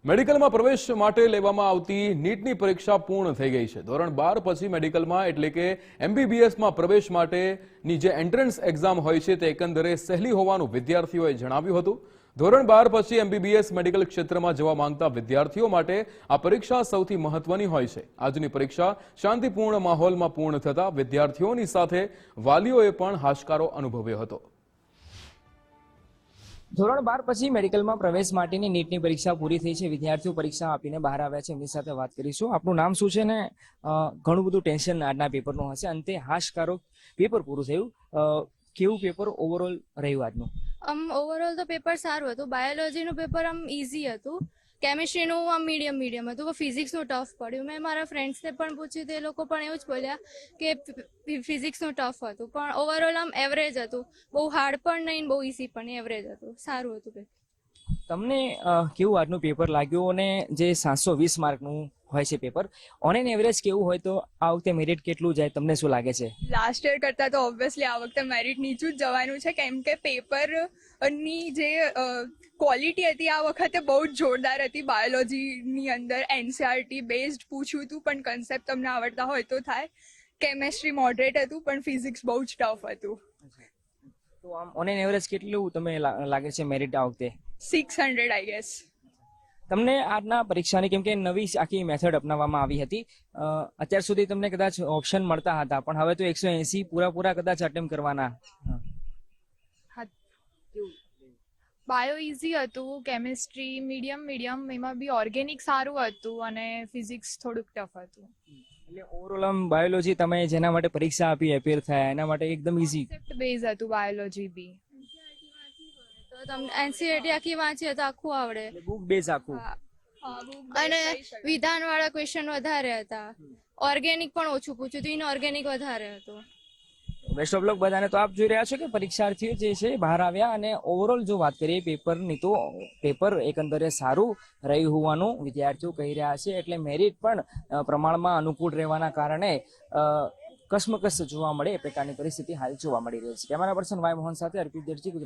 મેડિકલમાં પ્રવેશ માટે લેવામાં આવતી નીટની પરીક્ષા પૂર્ણ થઈ ગઈ છે। ધોરણ 12 પછી મેડિકલમાં એટલે કે એમબીબીએસમાં પ્રવેશ માટેની જે એન્ટ્રન્સ એક્ઝામ હોય છે તે એકંદરે સહેલી હોવાનું વિદ્યાર્થીઓએ જણાવ્યું હતું। ધોરણ 12 પછી એમબીબીએસ મેડિકલ ક્ષેત્રમાં જવા માંગતા વિદ્યાર્થીઓ માટે આ પરીક્ષા સૌથી મહત્વની હોય છે। આજની પરીક્ષા શાંતિપૂર્ણ માહોલમાં પૂર્ણ થતા વિદ્યાર્થીઓની સાથે વાલીઓએ પણ હાશકારો અનુભવ્યો હતો। ધોરણ 12 પછી મેડિકલમાં પ્રવેશ માટેની નીટની પરીક્ષા પૂરી થઈ છે। વિદ્યાર્થીઓ પરીક્ષા આપીને બહાર આવ્યા છે। એમની સાથે વાત કરીશું। આપનું નામ શું છે ને ઘણું બધું ટેન્શન આજના પેપરનું હશે। અંતે હાશકારો પેપર પૂરું થયું। કેવું પેપર ઓવરઓલ રહ્યું આજનું? ઓવરઓલ તો પેપર સારું હતું। બાયોલોજીનું પેપર ઇઝી હતું। કેમિસ્ટ્રીનું મીડિયમ હતું। ફિઝિક્સનું ટફ પડ્યું। મેં મારા ફ્રેન્ડ્સને પણ પૂછ્યું, તે લોકો પણ એવું જ બોલ્યા કે ફિઝિક્સનું ટફ હતું, પણ ઓવરઓલ એવરેજ હતું। બહુ હાર્ડ પણ નહીં, બહુ ઇઝી પણ નહીં, એવરેજ હતું, સારું હતું પેપર। તમને કેવું આજનું પેપર લાગ્યું? અને જે 720 માર્કનું હોય છે પેપર, ઓન એન એવરેજ કેવું હોય તો આ વખતે મેરિટ કેટલું જાય, તમને શું લાગે છે? લાસ્ટ યર કરતાં તો ઓબ્વિયસલી આ વખતે મેરિટ નીચું જ જવાનું છે, કેમ કે પેપરની જે ક્વોલિટી હતી આ વખતે બહુ જ જોરદાર હતી। બાયોલોજીની અંદર એનસીઆરટી બેઝડ પૂછ્યું હતું, પણ કન્સેપ્ટ તમને આવડતા હોય તો થાય। કેમેસ્ટ્રી મોડરેટ હતું, પણ ફિઝિક્સ બહુ જ ટફ હતું। તો આમ ઓન એન એવરેજ કેટલું તમે લાગે છે મેરિટ આ વખતે? 600 આઈ ગેસ। તમને આજના પરીક્ષાની, કેમ કે નવી આખી મેથડ અપનાવવામાં આવી હતી, અત્યાર સુધી તમને કદાચ ઓપ્શન મળતા હતા, પણ હવે તો 180 પૂરા કદાચ અટેમ્પ કરવાના। બાયો ઇઝી હતું, કેમિસ્ટ્રી મીડિયમ, એમાં બી ઓર્ગેનિક સારું હતું અને ફિઝિક્સ થોડુંક ટફ હતું। એટલે ઓવરઓલ આમ બાયોલોજી તમે જેના માટે પરીક્ષા આપી, એપિયર થયા, એના માટે એકદમ ઇઝી કોન્સેપ્ટ બેઝ હતું બાયોલોજી બી। તો તમને એનસીઆરટી આખી વાંચીએ તો આખું આવડે। બુક બેઝ આખું। અને વિધાનવાળા ક્વેશ્ચન વધારે હતા। ઓર્ગેનિક પણ ઓછું પૂછ્યું હતું, ઇનઓર્ગેનિક વધારે હતું। બેસ્ટ ઓફ લક બધાને। તો આપ જોઈ રહ્યા છો કે પરીક્ષાર્થીઓ જે છે બહાર આવ્યા, અને ઓવરઓલ જો વાત કરીએ પેપરની, તો પેપર એકંદરે સારું રહ્યું હોવાનું વિદ્યાર્થીઓ કહી રહ્યા છે। એટલે મેરિટ પણ પ્રમાણમાં અનુકૂળ રહેવાના કારણે કસમકસ જોવા મળે એ પ્રકારની પરિસ્થિતિ હાલ જોવા મળી રહી છે। કેમેરા પર્સન વાય મોહન સાથે અર્પિત દરજી।